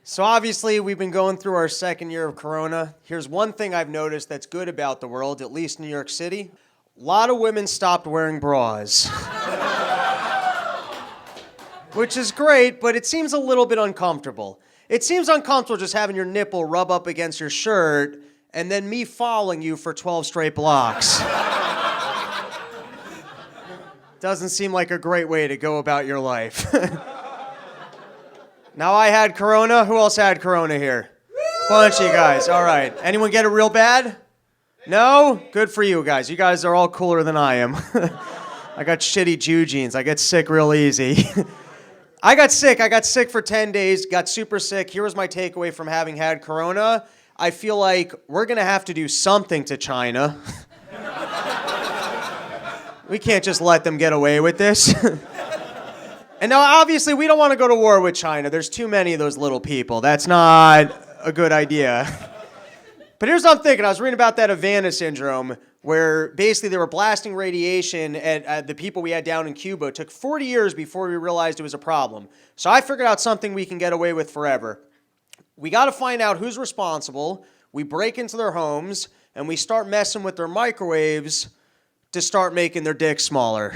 So obviously, we've been going through our second year of Corona. Here's one thing I've noticed that's good about the world, at least in New York City. A lot of women stopped wearing bras. Which is great, but it seems a little bit uncomfortable. It seems uncomfortable just having your nipple rub up against your shirt and then me following you for 12 straight blocks. Doesn't seem like a great way to go about your life. Now I had Corona. Who else had Corona here? Bunch of you guys. All right. Anyone get it real bad? No? Good for you guys. You guys are all cooler than I am. I got shitty Jew genes. I get sick real easy. I got sick for 10 days, got super sick. Here was my takeaway from having had Corona. I feel like we're going to have to do something to China. We can't just let them get away with this. And now, obviously, we don't want to go to war with China. There's too many of those little people. That's not a good idea. But here's what I'm thinking. I was reading about that Havana syndrome, where basically they were blasting radiation at the people we had down in Cuba. It took 40 years before we realized it was a problem. So I figured out something we can get away with forever. We got to find out who's responsible. We break into their homes, and we start messing with their microwaves to start making their dicks smaller.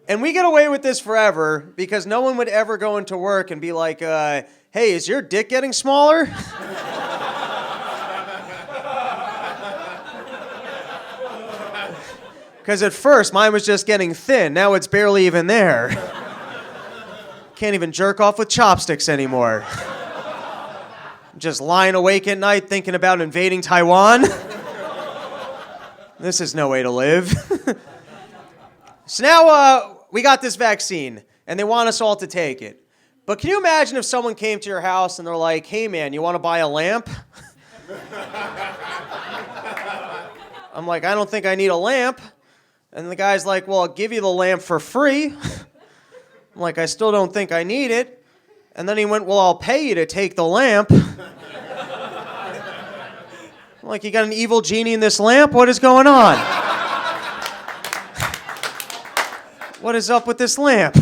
And we get away with this forever because no one would ever go into work and be like, hey, is your dick getting smaller? Because at first, mine was just getting thin. Now it's barely even there. Can't even jerk off with chopsticks anymore. Just lying awake at night thinking about invading Taiwan. This is no way to live. So now we got this vaccine, and they want us all to take it. But can you imagine if someone came to your house and they're like, hey, man, you want to buy a lamp? I'm like, I don't think I need a lamp. And the guy's like, well, I'll give you the lamp for free. I'm like, I still don't think I need it. And then he went, well, I'll pay you to take the lamp. I'm like, you got an evil genie in this lamp? What is going on? What is up with this lamp?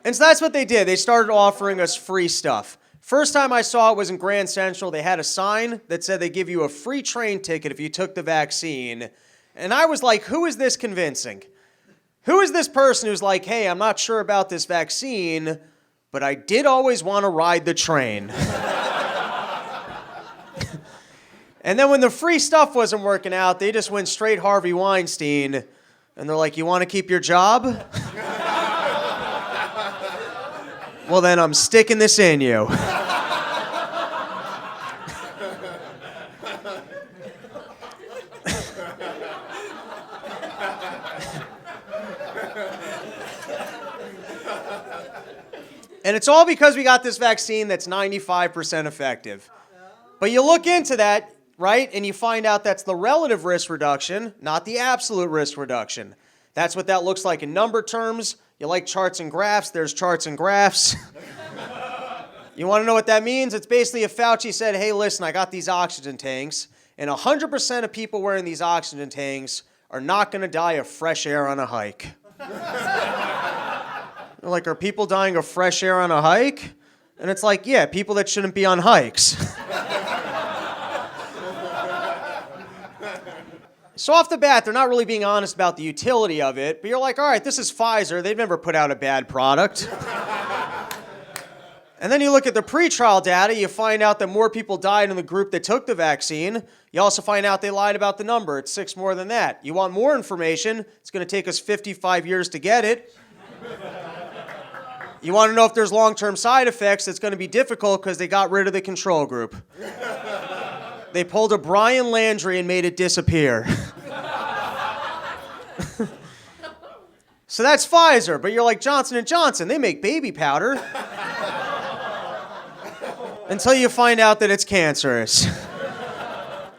And so that's what they did. They started offering us free stuff. First time I saw it was in Grand Central. They had a sign that said they give you a free train ticket if you took the vaccine. And I was like, who is this convincing? Who is this person who's like, hey, I'm not sure about this vaccine, but I did always want to ride the train. And then when the free stuff wasn't working out, they just went straight Harvey Weinstein. And they're like, you want to keep your job? Well, then I'm sticking this in you. And it's all because we got this vaccine that's 95% effective. But you look into that, right, and you find out that's the relative risk reduction, not the absolute risk reduction. That's what that looks like in number terms. You like charts and graphs, there's charts and graphs. You want to know what that means? It's basically if Fauci said, hey, listen, I got these oxygen tanks, and 100% of people wearing these oxygen tanks are not going to die of fresh air on a hike. They're like, are people dying of fresh air on a hike? And it's like, yeah, people that shouldn't be on hikes. So off the bat, they're not really being honest about the utility of it, but you're like, all right, this is Pfizer. They've never put out a bad product. And then you look at the pretrial data, you find out that more people died in the group that took the vaccine. You also find out they lied about the number. It's 6 more than that. You want more information? It's going to take us 55 years to get it. You want to know if there's long-term side effects? It's going to be difficult because they got rid of the control group. They pulled a Brian Landry and made it disappear. So that's Pfizer, but you're like Johnson & Johnson. They make baby powder. Until you find out that it's cancerous.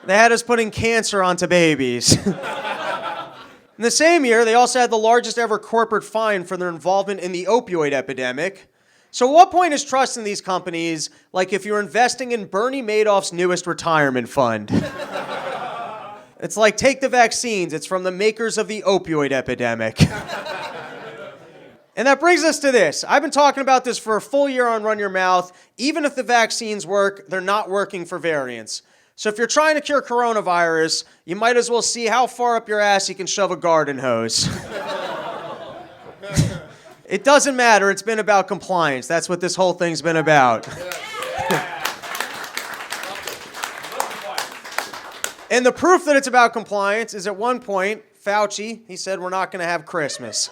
They had us putting cancer onto babies. In the same year, they also had the largest ever corporate fine for their involvement in the opioid epidemic. So at what point is trust in these companies like if you're investing in Bernie Madoff's newest retirement fund? It's like, take the vaccines. It's from the makers of the opioid epidemic. And that brings us to this. I've been talking about this for a full year on Run Your Mouth. Even if the vaccines work, they're not working for variants. So if you're trying to cure coronavirus, you might as well see how far up your ass you can shove a garden hose. It doesn't matter. It's been about compliance. That's what this whole thing's been about. And the proof that it's about compliance is at one point, Fauci, he said we're not going to have Christmas.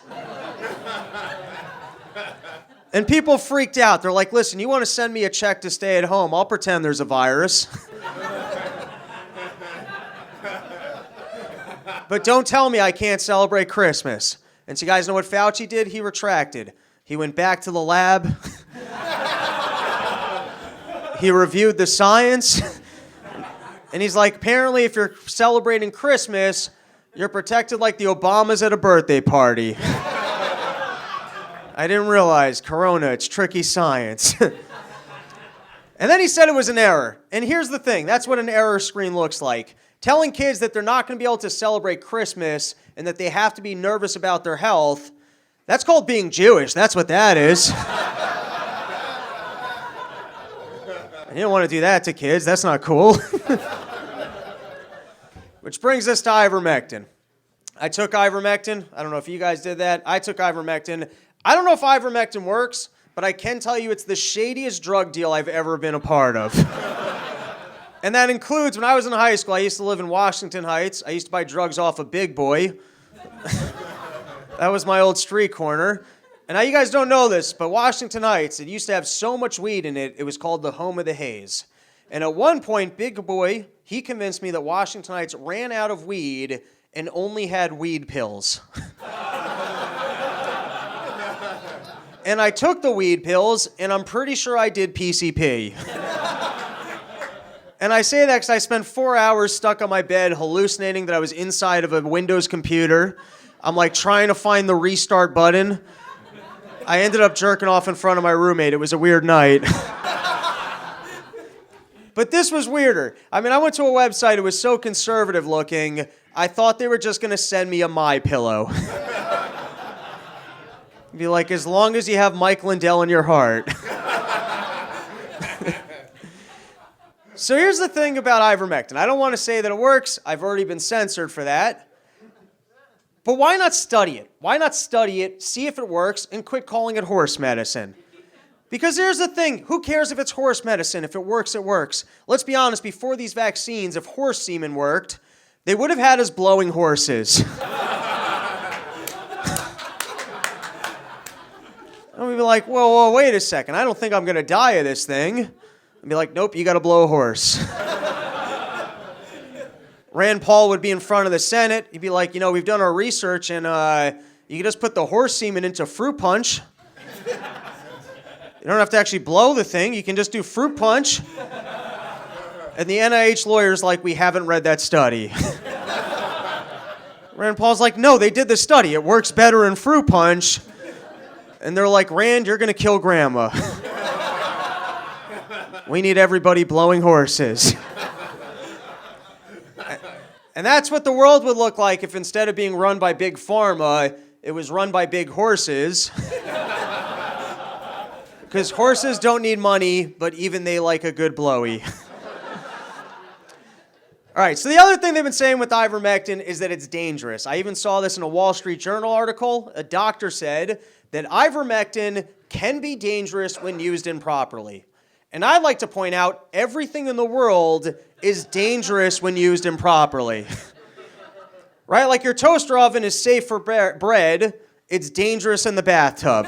And people freaked out. They're like, listen, you want to send me a check to stay at home? I'll pretend there's a virus. But don't tell me I can't celebrate Christmas. And so you guys know what Fauci did? He retracted. He went back to the lab. He reviewed the science. And he's like, apparently if you're celebrating Christmas, you're protected like the Obamas at a birthday party. I didn't realize, Corona, it's tricky science. And then he said it was an error. And here's the thing, that's what an error screen looks like. Telling kids that they're not going to be able to celebrate Christmas and that they have to be nervous about their health, that's called being Jewish. That's what that is. And you don't want to do that to kids. That's not cool. Which brings us to ivermectin. I took ivermectin. I don't know if you guys did that. I took ivermectin. I don't know if ivermectin works, but I can tell you it's the shadiest drug deal I've ever been a part of. And that includes, when I was in high school, I used to live in Washington Heights. I used to buy drugs off of Big Boy. That was my old street corner. And now you guys don't know this, but Washington Heights, it used to have so much weed in it, it was called the home of the haze. And at one point, Big Boy, he convinced me that Washington Heights ran out of weed and only had weed pills. And I took the weed pills, and I'm pretty sure I did PCP. And I say that because I spent 4 hours stuck on my bed hallucinating that I was inside of a Windows computer. I'm like trying to find the restart button. I ended up jerking off in front of my roommate. It was a weird night. But this was weirder. I mean, I went to a website. It was so conservative looking. I thought they were just going to send me a MyPillow. Be like, as long as you have Mike Lindell in your heart. So here's the thing about ivermectin. I don't want to say that it works. I've already been censored for that. But why not study it? Why not study it, see if it works, and quit calling it horse medicine? Because here's the thing. Who cares if it's horse medicine? If it works, it works. Let's be honest. Before these vaccines, if horse semen worked, they would have had us blowing horses. And we'd be like, whoa, wait a second. I don't think I'm going to die of this thing. I'd be like, nope, you got to blow a horse. Rand Paul would be in front of the Senate. He'd be like, we've done our research, and you can just put the horse semen into fruit punch. You don't have to actually blow the thing. You can just do fruit punch. And the NIH lawyer's like, we haven't read that study. Rand Paul's like, no, they did the study. It works better in fruit punch. And they're like, Rand, you're going to kill Grandma. We need everybody blowing horses. And that's what the world would look like if instead of being run by Big Pharma, it was run by big horses. Because horses don't need money, but even they like a good blowy. All right, so the other thing they've been saying with ivermectin is that it's dangerous. I even saw this in a Wall Street Journal article. A doctor said that ivermectin can be dangerous when used improperly. And I'd like to point out everything in the world is dangerous when used improperly. Right? Like your toaster oven is safe for bread, it's dangerous in the bathtub.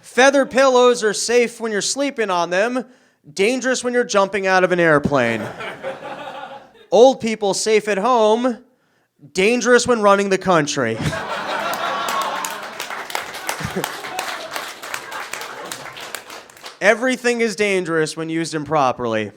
Feather pillows are safe when you're sleeping on them, dangerous when you're jumping out of an airplane. Old people safe at home, dangerous when running the country. Everything is dangerous when used improperly.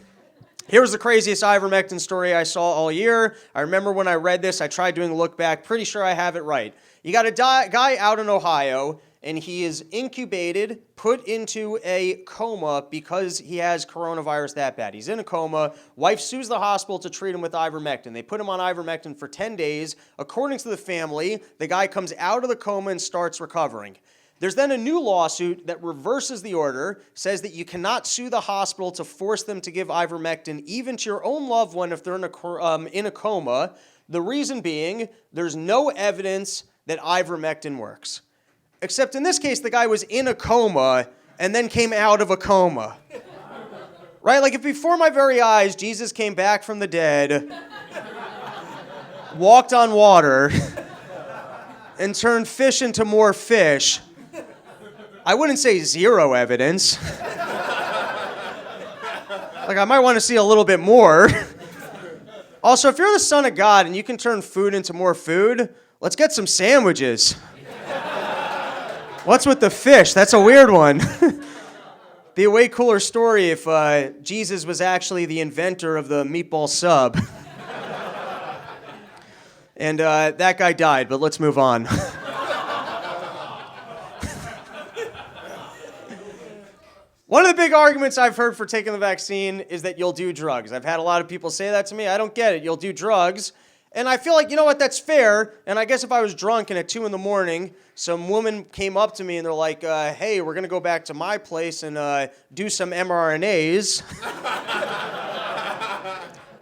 Here was the craziest ivermectin story I saw all year. I remember when I read this, I tried doing a look back. Pretty sure I have it right. You got a guy out in Ohio, and he is incubated, put into a coma because he has coronavirus that bad. He's in a coma. Wife sues the hospital to treat him with ivermectin. They put him on ivermectin for 10 days. According to the family, the guy comes out of the coma and starts recovering. There's then a new lawsuit that reverses the order, says that you cannot sue the hospital to force them to give ivermectin even to your own loved one if they're in a coma. The reason being, there's no evidence that ivermectin works. Except in this case, the guy was in a coma and then came out of a coma. Right? Like if before my very eyes, Jesus came back from the dead, walked on water, and turned fish into more fish, I wouldn't say zero evidence. Like I might want to see a little bit more. Also, if you're the Son of God and you can turn food into more food, let's get some sandwiches. What's with the fish? That's a weird one. Be a way cooler story if Jesus was actually the inventor of the meatball sub. And that guy died, but let's move on. One of the big arguments I've heard for taking the vaccine is that you'll do drugs. I've had a lot of people say that to me. I don't get it. You'll do drugs. And I feel like, you know what, that's fair. And I guess if I was drunk and at 2 a.m, some woman came up to me and they're like, hey, we're going to go back to my place and do some mRNAs.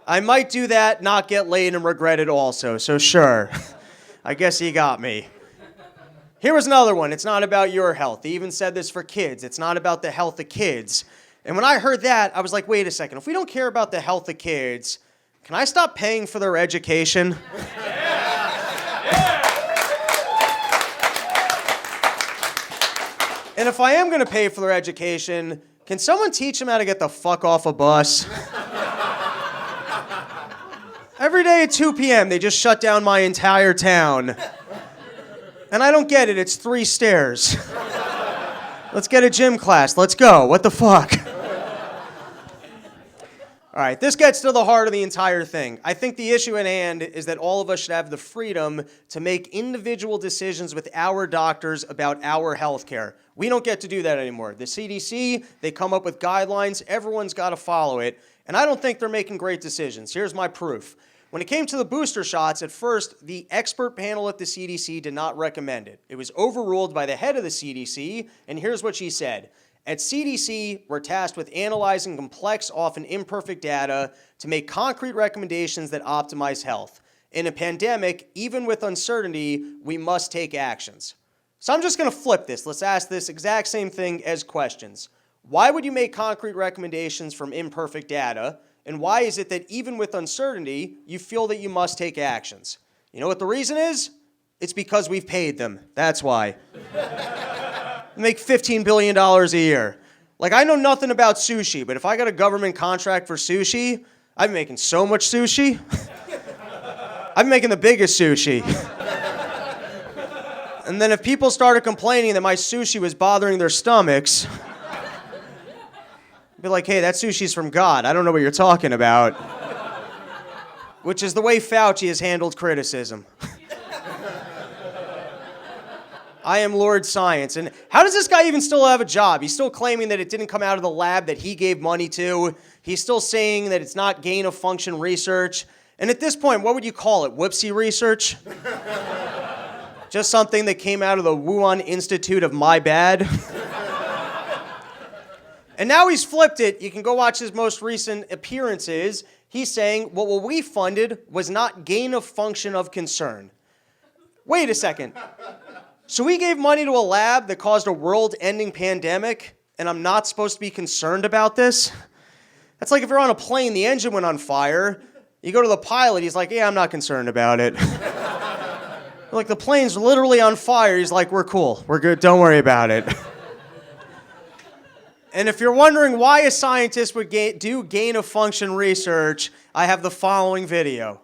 I might do that, not get laid, and regret it also. So sure, I guess you got me. Here was another one. It's not about your health. They even said this for kids. It's not about the health of kids. And when I heard that, I was like, wait a second. If we don't care about the health of kids, can I stop paying for their education? And if I am going to pay for their education, can someone teach them how to get the fuck off a bus? Every day at 2 p.m., they just shut down my entire town. And I don't get it. It's 3 stairs. Let's get a gym class. Let's go. What the fuck? All right, this gets to the heart of the entire thing. I think the issue at hand is that all of us should have the freedom to make individual decisions with our doctors about our health care. We don't get to do that anymore. The CDC, they come up with guidelines. Everyone's got to follow it. And I don't think they're making great decisions. Here's my proof. When it came to the booster shots, at first, the expert panel at the CDC did not recommend it. It was overruled by the head of the CDC, and here's what she said. At CDC, we're tasked with analyzing complex, often imperfect data to make concrete recommendations that optimize health. In a pandemic, even with uncertainty, we must take actions. So I'm just going to flip this. Let's ask this exact same thing as questions. Why would you make concrete recommendations from imperfect data? And why is it that even with uncertainty, you feel that you must take actions? You know what the reason is? It's because we've paid them. That's why. They make $15 billion a year. Like, I know nothing about sushi, but if I got a government contract for sushi, I'd be making so much sushi. I'd be making the biggest sushi. And then if people started complaining that my sushi was bothering their stomachs, I'd be like, hey, that sushi's from God. I don't know what you're talking about. Which is the way Fauci has handled criticism. I am Lord Science. And how does this guy even still have a job? He's still claiming that it didn't come out of the lab that he gave money to. He's still saying that it's not gain-of-function research. And at this point, what would you call it? Whoopsie research? Just something that came out of the Wuhan Institute of My Bad? And now he's flipped it. You can go watch his most recent appearances. He's saying, well, what we funded was not gain of function of concern. Wait a second. So we gave money to a lab that caused a world-ending pandemic, and I'm not supposed to be concerned about this? That's like if you're on a plane, the engine went on fire. You go to the pilot, he's like, yeah, I'm not concerned about it. Like, the plane's literally on fire. He's like, we're cool. We're good. Don't worry about it. And if you're wondering why a scientist would do gain-of-function research, I have the following video.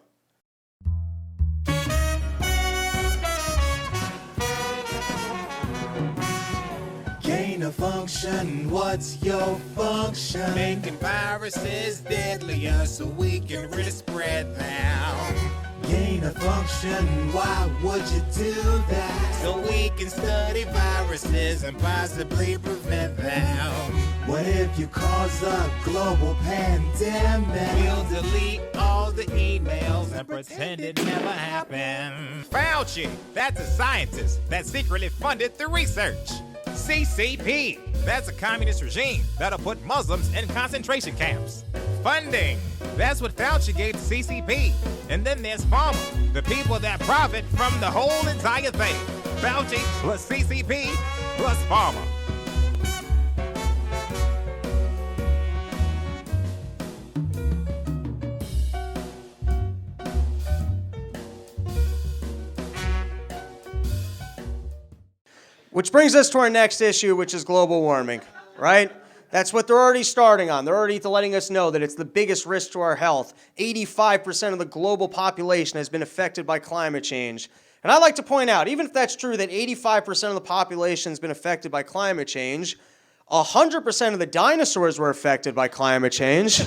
Gain-of-function, what's your function? Making viruses deadlier so we can really spread them. Gain-of-function, why would you do that? So we can study viruses viruses and possibly prevent them. What if you cause a global pandemic? We'll delete all the emails and pretend it never happened. Fauci, that's a scientist that secretly funded the research. CCP, that's a communist regime that'll put Muslims in concentration camps. Funding, that's what Fauci gave to CCP. And then there's pharma, the people that profit from the whole entire thing. Fauci plus CCP plus pharma. Which brings us to our next issue, which is global warming, right? That's what they're already starting on. They're already letting us know that it's the biggest risk to our health. 85% of the global population has been affected by climate change. And I'd like to point out, even if that's true that 85% of the population has been affected by climate change, 100% of the dinosaurs were affected by climate change,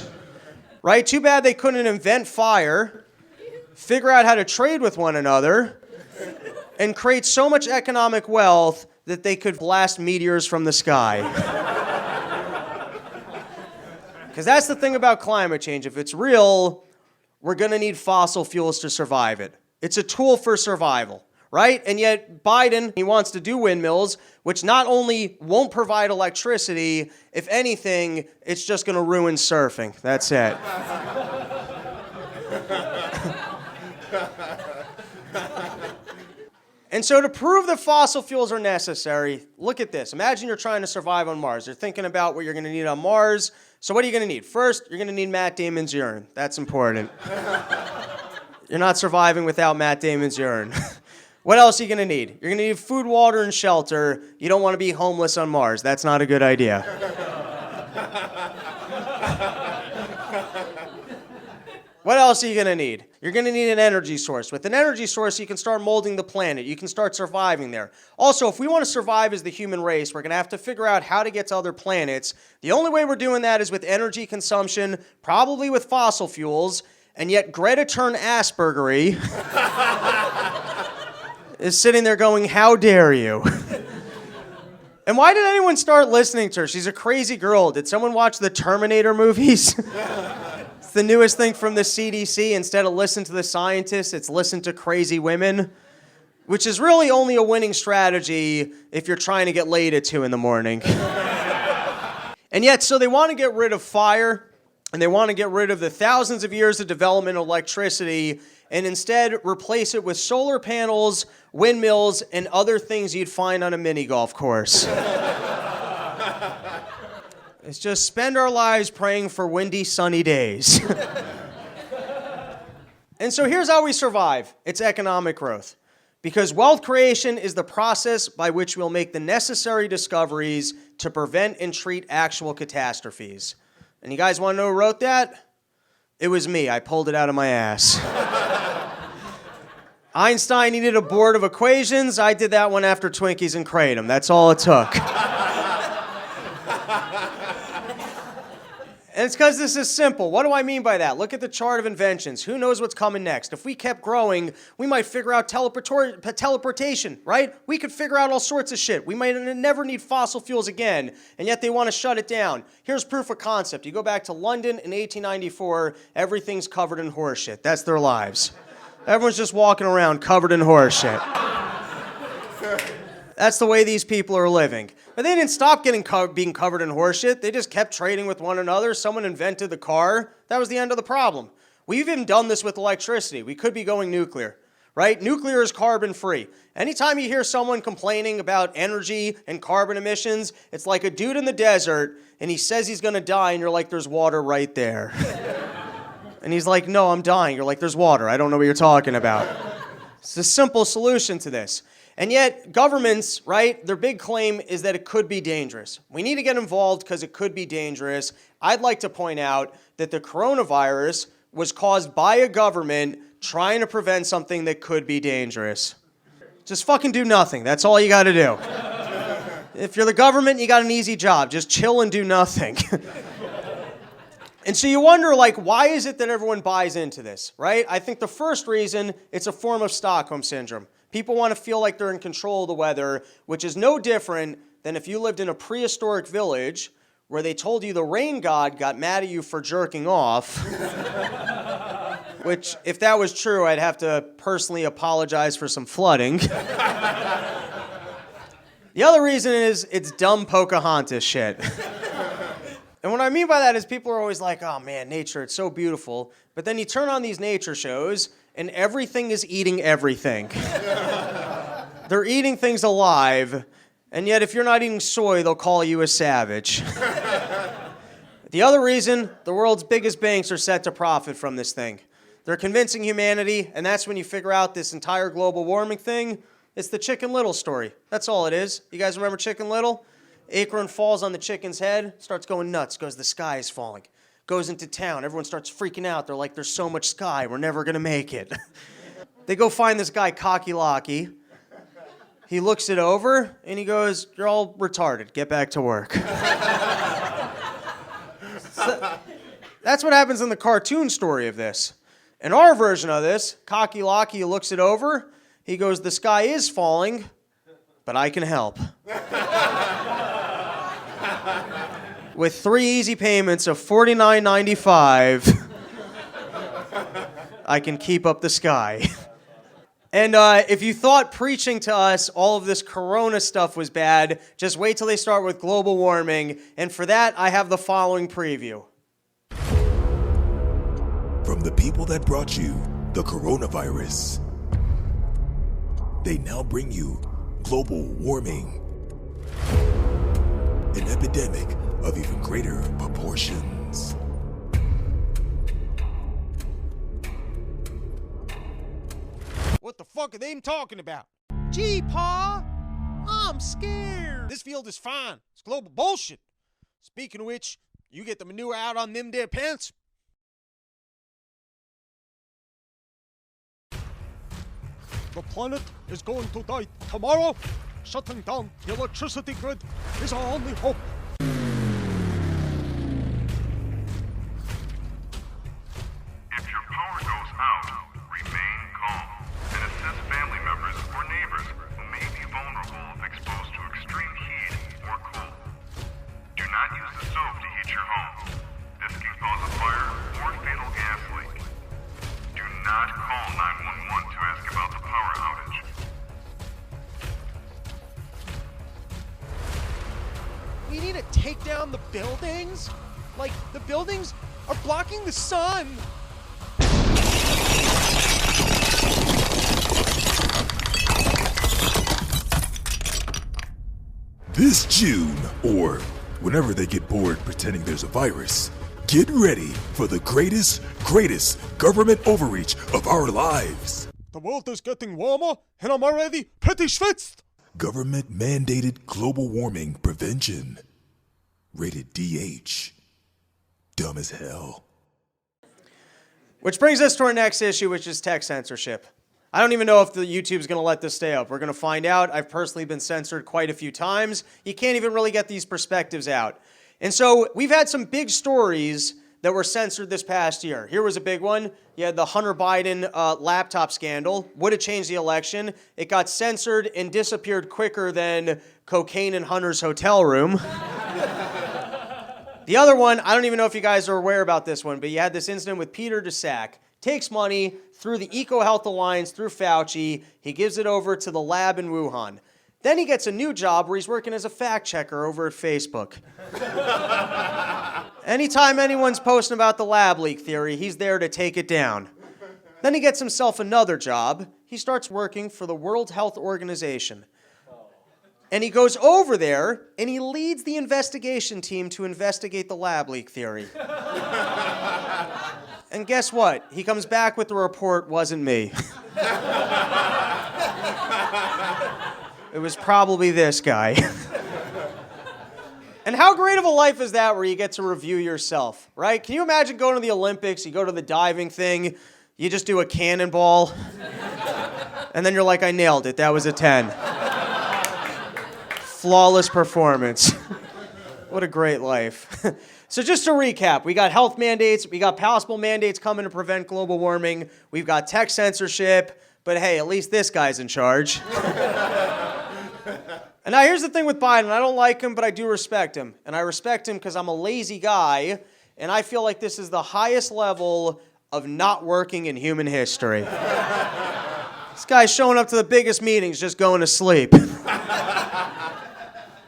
right? Too bad they couldn't invent fire, figure out how to trade with one another, and create so much economic wealth that they could blast meteors from the sky. Because that's the thing about climate change. If it's real, we're going to need fossil fuels to survive it. It's a tool for survival, right? And yet Biden, he wants to do windmills, which not only won't provide electricity, if anything, it's just going to ruin surfing. That's it. And so to prove that fossil fuels are necessary, look at this. Imagine you're trying to survive on Mars. You're thinking about what you're going to need on Mars. So what are you going to need? First, you're going to need Matt Damon's urine. That's important. You're not surviving without Matt Damon's urine. What else are you going to need? You're going to need food, water, and shelter. You don't want to be homeless on Mars. That's not a good idea. What else are you going to need? You're going to need an energy source. With an energy source, you can start molding the planet. You can start surviving there. Also, if we want to survive as the human race, we're going to have to figure out how to get to other planets. The only way we're doing that is with energy consumption, probably with fossil fuels, and yet Greta Aspergery is sitting there going, how dare you? And why did anyone start listening to her? She's a crazy girl. Did someone watch the Terminator movies? It's the newest thing from the CDC. Instead of listen to the scientists, it's listen to crazy women, which is really only a winning strategy if you're trying to get laid at 2 in the morning. And yet, so they want to get rid of fire, and they want to get rid of the thousands of years of development of electricity, and instead replace it with solar panels, windmills, and other things you'd find on a mini golf course. It's just spend our lives praying for windy, sunny days. And so here's how we survive. It's economic growth. Because wealth creation is the process by which we'll make the necessary discoveries to prevent and treat actual catastrophes. And you guys want to know who wrote that? It was me. I pulled it out of my ass. Einstein needed a board of equations. I did that one after Twinkies and Kratom. That's all it took. And it's because this is simple. What do I mean by that? Look at the chart of inventions. Who knows what's coming next? If we kept growing, we might figure out teleportation, right? We could figure out all sorts of shit. We might never need fossil fuels again, and yet they want to shut it down. Here's proof of concept. You go back to London in 1894, everything's covered in horse shit. That's their lives. Everyone's just walking around covered in horse shit. That's the way these people are living. But they didn't stop being covered in horseshit. They just kept trading with one another. Someone invented the car. That was the end of the problem. We've even done this with electricity. We could be going nuclear, right? Nuclear is carbon-free. Anytime you hear someone complaining about energy and carbon emissions, it's like a dude in the desert, and he says he's going to die, and you're like, there's water right there. And he's like, no, I'm dying. You're like, there's water. I don't know what you're talking about. It's a simple solution to this. And yet, governments, right, their big claim is that it could be dangerous. We need to get involved because it could be dangerous. I'd like to point out that the coronavirus was caused by a government trying to prevent something that could be dangerous. Just fucking do nothing. That's all you got to do. If you're the government, you got an easy job. Just chill and do nothing. And so you wonder, like, why is it that everyone buys into this, right? I think the first reason, it's a form of Stockholm Syndrome. People want to feel like they're in control of the weather, which is no different than if you lived in a prehistoric village where they told you the rain god got mad at you for jerking off. Which, if that was true, I'd have to personally apologize for some flooding. The other reason is it's dumb Pocahontas shit. And what I mean by that is people are always like, oh man, nature, it's so beautiful. But then you turn on these nature shows and everything is eating everything. They're eating things alive, and yet if you're not eating soy, they'll call you a savage. The other reason, the world's biggest banks are set to profit from this thing. They're convincing humanity, and that's when you figure out this entire global warming thing. It's the Chicken Little story. That's all it is. You guys remember Chicken Little? Acorn falls on the chicken's head, starts going nuts, goes, the sky is falling. Goes into town, everyone starts freaking out. They're like, there's so much sky, we're never gonna make it. They go find this guy, Cocky Locky. He looks it over, and he goes, you're all retarded, get back to work. So, that's what happens in the cartoon story of this. In our version of this, Cocky Locky looks it over, he goes, the sky is falling, but I can help. With 3 easy payments of $49.95, I can keep up the sky. And if you thought preaching to us all of this Corona stuff was bad, just wait till they start with global warming. And for that, I have the following preview. From the people that brought you the coronavirus, they now bring you global warming, an epidemic of even greater proportions. What the fuck are they even talking about? Gee, Pa, I'm scared. This field is fine. It's global bullshit. Speaking of which, you get the manure out on them there pants? The planet is going to die tomorrow. Shutting down the electricity grid is our only hope. If your power goes out, remain calm and assist family members or neighbors who may be vulnerable if exposed to extreme heat or cold. Do not use the stove to heat your home. This can cause a fire or fatal gas leak. Do not call 911 to ask about the power outage. We need to take down the buildings? Like, the buildings are blocking the sun. This June, or whenever they get bored pretending there's a virus, get ready for the greatest government overreach of our lives. The world is getting warmer, and I'm already pretty schwitzed. Government-mandated global warming prevention. Rated DH. Dumb as hell. Which brings us to our next issue, which is tech censorship. I don't even know if the YouTube's going to let this stay up. We're going to find out. I've personally been censored quite a few times. You can't even really get these perspectives out. And so we've had some big stories that were censored this past year. Here was a big one. You had the Hunter Biden laptop scandal. Would have changed the election. It got censored and disappeared quicker than cocaine in Hunter's hotel room. The other one, I don't even know if you guys are aware about this one, but you had this incident with Peter Daszak. Takes money through the EcoHealth Alliance, through Fauci. He gives it over to the lab in Wuhan. Then he gets a new job where he's working as a fact checker over at Facebook. Anytime anyone's posting about the lab leak theory, he's there to take it down. Then he gets himself another job. He starts working for the World Health Organization. And he goes over there, and he leads the investigation team to investigate the lab leak theory. And guess what? He comes back with the report, wasn't me. It was probably this guy. And how great of a life is that where you get to review yourself, right? Can you imagine going to the Olympics, you go to the diving thing, you just do a cannonball, and then you're like, I nailed it, that was a 10. Flawless performance. What a great life. So just to recap, we got health mandates, we got possible mandates coming to prevent global warming, we've got tech censorship, But hey, at least this guy's in charge. And now here's the thing with Biden. I don't like him, but I do respect him. And I respect him because I'm a lazy guy, and I feel like this is the highest level of not working in human history. This guy's showing up to the biggest meetings just going to sleep.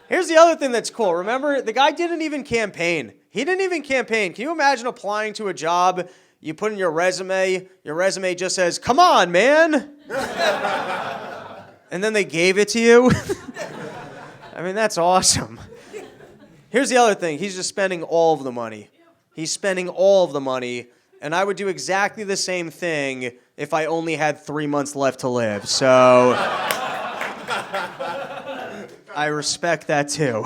Here's the other thing that's cool. Remember, the guy didn't even campaign. He didn't even campaign. Can you imagine applying to a job? You put in your resume just says, "Come on, man." And then they gave it to you. I mean, that's awesome. Here's the other thing. He's just spending all of the money. He's spending all of the money, and I would do exactly the same thing if I only had 3 months left to live. So I respect that too.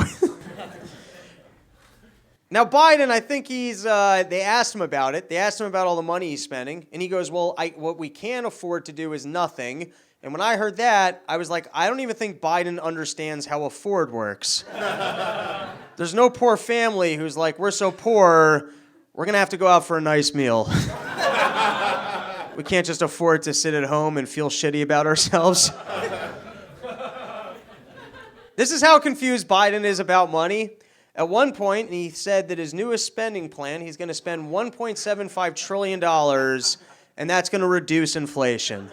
Now, Biden, I think they asked him about it. They asked him about all the money he's spending, and he goes, well, what we can't afford to do is nothing. And when I heard that, I was like, I don't even think Biden understands how a Ford works. There's no poor family who's like, we're so poor, we're going to have to go out for a nice meal. We can't just afford to sit at home and feel shitty about ourselves. This is how confused Biden is about money. At one point, he said that his newest spending plan, he's going to spend $1.75 trillion, and that's going to reduce inflation.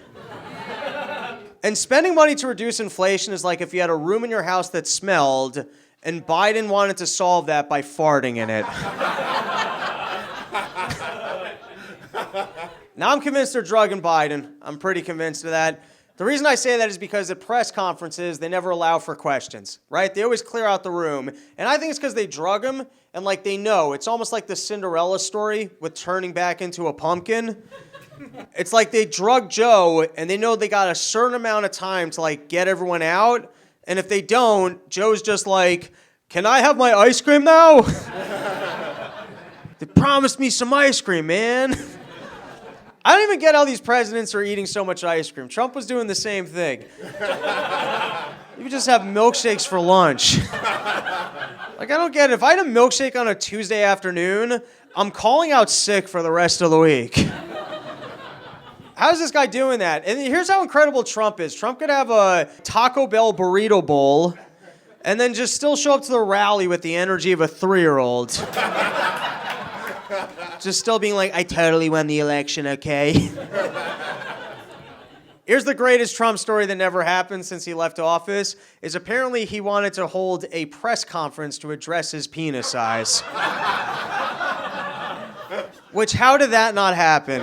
And spending money to reduce inflation is like if you had a room in your house that smelled, and Biden wanted to solve that by farting in it. Now I'm convinced they're drugging Biden. I'm pretty convinced of that. The reason I say that is because at press conferences, they never allow for questions, right? They always clear out the room. And I think it's because they drug him, and like they know. It's almost like the Cinderella story with turning back into a pumpkin. It's like they drug Joe, and they know they got a certain amount of time to like get everyone out. And if they don't, Joe's just like, can I have my ice cream now? They promised me some ice cream, man. I don't even get how these presidents are eating so much ice cream. Trump was doing the same thing. You could just have milkshakes for lunch. Like, I don't get it. If I had a milkshake on a Tuesday afternoon, I'm calling out sick for the rest of the week. How's this guy doing that? And here's how incredible Trump is. Trump could have a Taco Bell burrito bowl and then just still show up to the rally with the energy of a 3-year-old. Just still being like, I totally won the election, okay? Here's the greatest Trump story that never happened since he left office, is apparently he wanted to hold a press conference to address his penis size. Which, how did that not happen?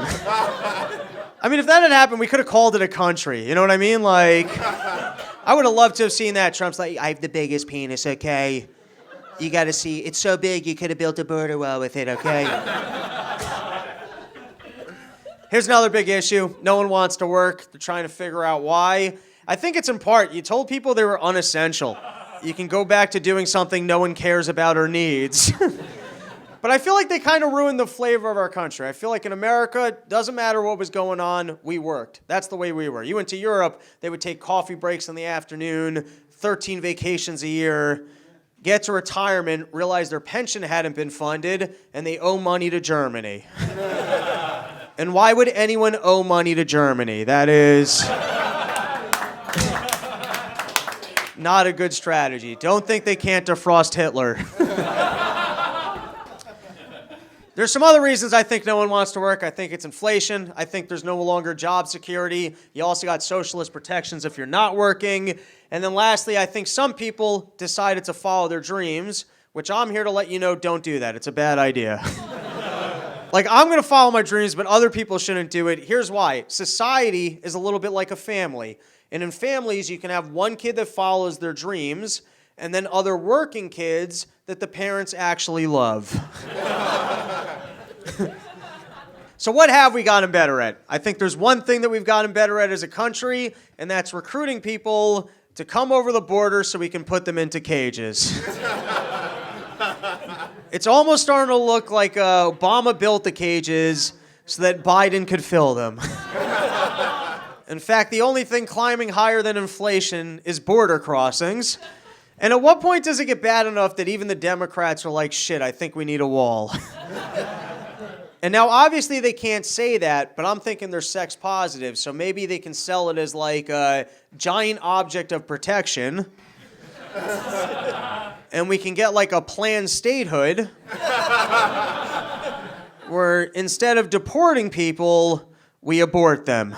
I mean, if that had happened, we could have called it a country. You know what I mean? Like, I would have loved to have seen that. Trump's like, I have the biggest penis, okay? You got to see, it's so big, you could have built a border wall with it, okay? Here's another big issue. No one wants to work. They're trying to figure out why. I think it's in part, you told people they were unessential. You can go back to doing something no one cares about or needs. But I feel like they kind of ruined the flavor of our country. I feel like in America, doesn't matter what was going on, we worked. That's the way we were. You went to Europe, they would take coffee breaks in the afternoon, 13 vacations a year, get to retirement, realize their pension hadn't been funded, and they owe money to Germany. And why would anyone owe money to Germany? That is not a good strategy. Don't think they can't defrost Hitler. There's some other reasons I think no one wants to work. I think it's inflation. I think there's no longer job security. You also got socialist protections if you're not working. And then lastly, I think some people decided to follow their dreams, which I'm here to let you know, don't do that. It's a bad idea. Like, I'm going to follow my dreams, but other people shouldn't do it. Here's why. Society is a little bit like a family. And in families, you can have one kid that follows their dreams, and then other working kids that the parents actually love. So what have we gotten better at? I think there's one thing that we've gotten better at as a country, and that's recruiting people to come over the border so we can put them into cages. It's almost starting to look like Obama built the cages so that Biden could fill them. In fact, the only thing climbing higher than inflation is border crossings. And at what point does it get bad enough that even the Democrats are like, shit, I think we need a wall? And now, obviously, they can't say that, but I'm thinking they're sex positive, so maybe they can sell it as like a giant object of protection. And we can get like a planned statehood where instead of deporting people, we abort them.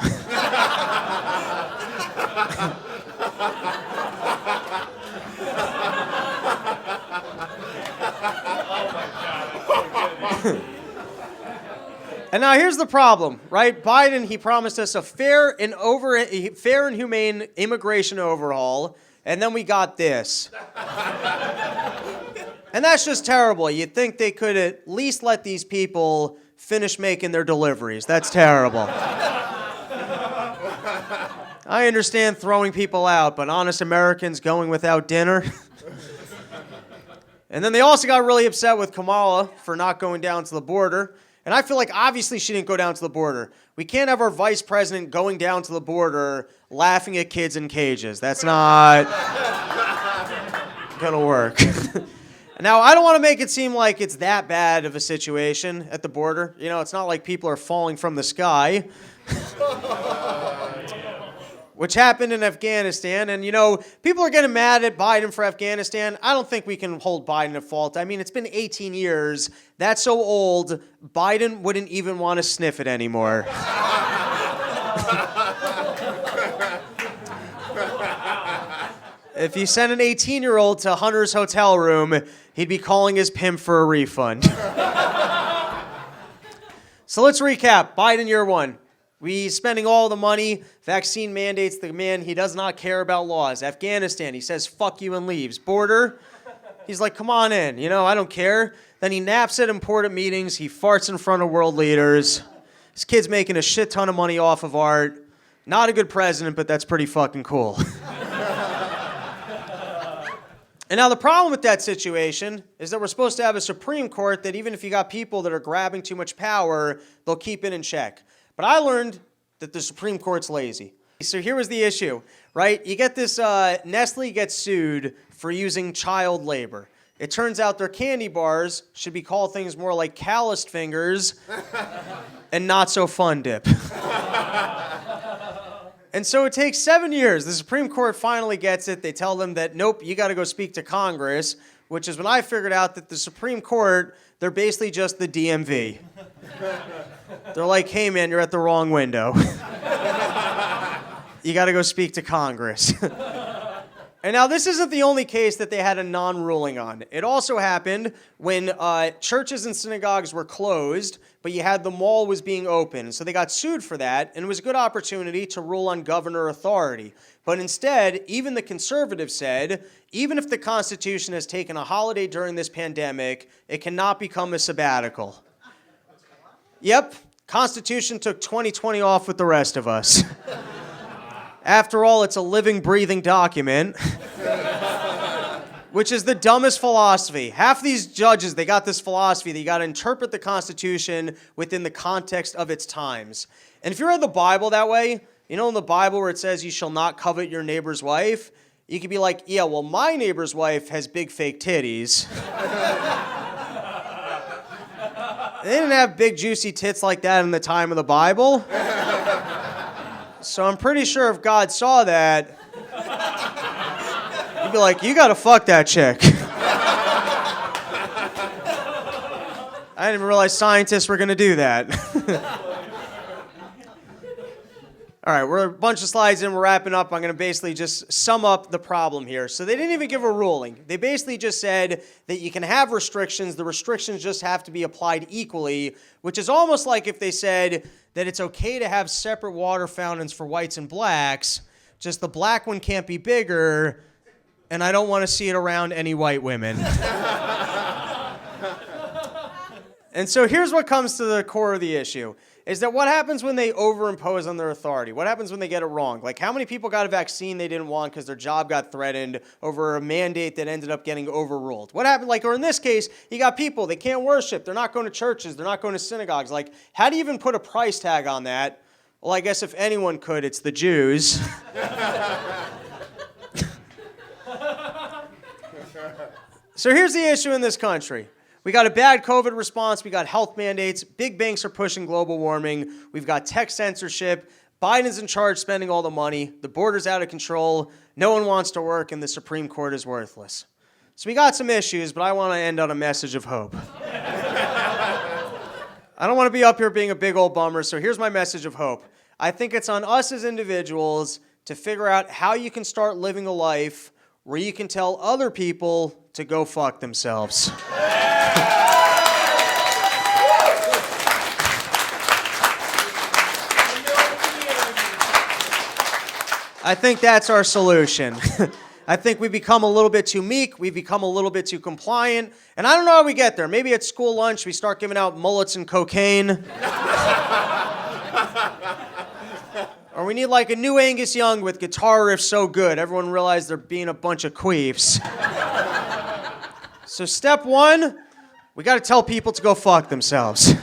And now here's the problem, right? Biden, he promised us a fair and humane immigration overhaul, and then we got this. And that's just terrible. You'd think they could at least let these people finish making their deliveries. That's terrible. I understand throwing people out, but honest Americans going without dinner. And then they also got really upset with Kamala for not going down to the border. And I feel like obviously she didn't go down to the border. We can't have our vice president going down to the border laughing at kids in cages. That's not gonna work. Now, I don't want to make it seem like it's that bad of a situation at the border. You know, it's not like people are falling from the sky. Which happened in Afghanistan. And, you know, people are getting mad at Biden for Afghanistan. I don't think we can hold Biden at fault. I mean, it's been 18 years. That's so old, Biden wouldn't even want to sniff it anymore. If you sent an 18-year-old to Hunter's hotel room, he'd be calling his pimp for a refund. So let's recap. Biden year one. He's spending all the money. Vaccine mandates, the man, he does not care about laws. Afghanistan, he says, fuck you and leaves. Border, he's like, come on in. You know, I don't care. Then he naps at important meetings. He farts in front of world leaders. His kid's making a shit ton of money off of art. Not a good president, but that's pretty fucking cool. And now the problem with that situation is that we're supposed to have a Supreme Court that even if you got people that are grabbing too much power, they'll keep it in check. But I learned that the Supreme Court's lazy. So here was the issue, right? You get this, Nestle gets sued for using child labor. It turns out their candy bars should be called things more like calloused fingers and not so fun dip. And so it takes 7 years. The Supreme Court finally gets it. They tell them that, nope, you got to go speak to Congress, which is when I figured out that the Supreme Court, they're basically just the DMV. They're like, hey, man, you're at the wrong window. You got to go speak to Congress. And now this isn't the only case that they had a non-ruling on. It also happened when churches and synagogues were closed, but you had the mall was being open. So they got sued for that, and it was a good opportunity to rule on governor authority. But instead, even the conservatives said, even if the Constitution has taken a holiday during this pandemic, it cannot become a sabbatical. Yep, Constitution took 2020 off with the rest of us. After all, it's a living, breathing document, which is the dumbest philosophy. Half these judges, they got this philosophy that you got to interpret the Constitution within the context of its times. And if you read the Bible that way, you know in the Bible where it says you shall not covet your neighbor's wife, you could be like, yeah, well, my neighbor's wife has big fake titties. They didn't have big juicy tits like that in the time of the Bible. So I'm pretty sure if God saw that, he'd be like, you gotta fuck that chick. I didn't even realize scientists were gonna do that. All right, we're a bunch of slides in, we're wrapping up. I'm gonna basically just sum up the problem here. So they didn't even give a ruling. They basically just said that you can have restrictions, the restrictions just have to be applied equally, which is almost like if they said that it's okay to have separate water fountains for whites and blacks, just the black one can't be bigger, and I don't want to see it around any white women. And so here's what comes to the core of the issue, is that what happens when they overimpose on their authority? What happens when they get it wrong? Like, how many people got a vaccine they didn't want because their job got threatened over a mandate that ended up getting overruled? What happened? Like, or in this case, you got people, they can't worship, they're not going to churches, they're not going to synagogues. Like, how do you even put a price tag on that? Well, I guess if anyone could, it's the Jews. So here's the issue in this country. We got a bad COVID response. We got health mandates. Big banks are pushing global warming. We've got tech censorship. Biden's in charge spending all the money. The border's out of control. No one wants to work, and the Supreme Court is worthless. So we got some issues, but I want to end on a message of hope. I don't want to be up here being a big old bummer, so here's my message of hope. I think it's on us as individuals to figure out how you can start living a life where you can tell other people to go fuck themselves. I think that's our solution. I think we become a little bit too meek, we become a little bit too compliant, and I don't know how we get there. Maybe at school lunch we start giving out mullets and cocaine. Or we need like a new Angus Young with guitar riffs so good everyone realizes they're being a bunch of queefs. So step one, we gotta tell people to go fuck themselves.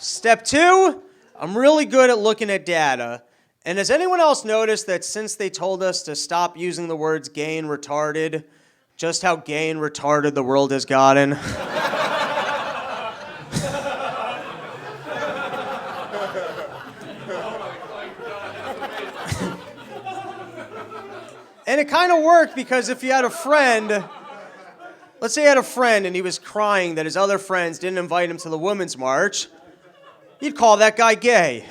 Step two, I'm really good at looking at data. And has anyone else noticed that since they told us to stop using the words gay and retarded, just how gay and retarded the world has gotten? And it kind of worked because if you had a friend, let's say you had a friend and he was crying that his other friends didn't invite him to the Women's March, you'd call that guy gay.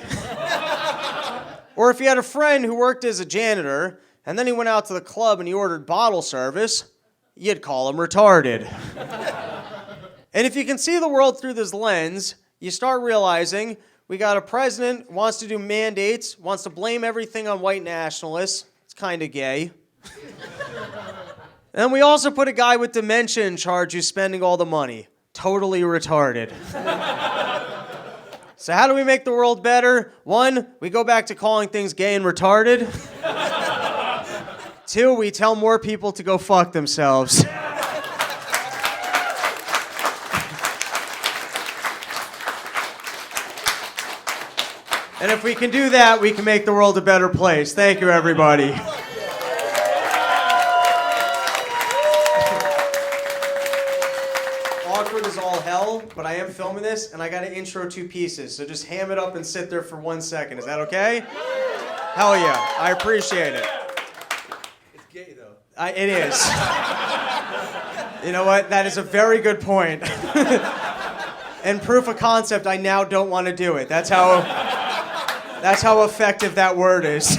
Or if you had a friend who worked as a janitor, and then he went out to the club and he ordered bottle service, you'd call him retarded. And if you can see the world through this lens, you start realizing we got a president who wants to do mandates, wants to blame everything on white nationalists. It's kind of gay. And we also put a guy with dementia in charge who's spending all the money. Totally retarded. So how do we make the world better? One, we go back to calling things gay and retarded. Two, we tell more people to go fuck themselves. And if we can do that, we can make the world a better place. Thank you, everybody. Awkward as all hell, but I am filming this, and I got to intro two pieces, so just ham it up and sit there for 1 second. Is that okay? Hell yeah. I appreciate it. It's gay, though. It is. You know what? That is a very good point. And proof of concept, I now don't want to do it. That's how effective that word is.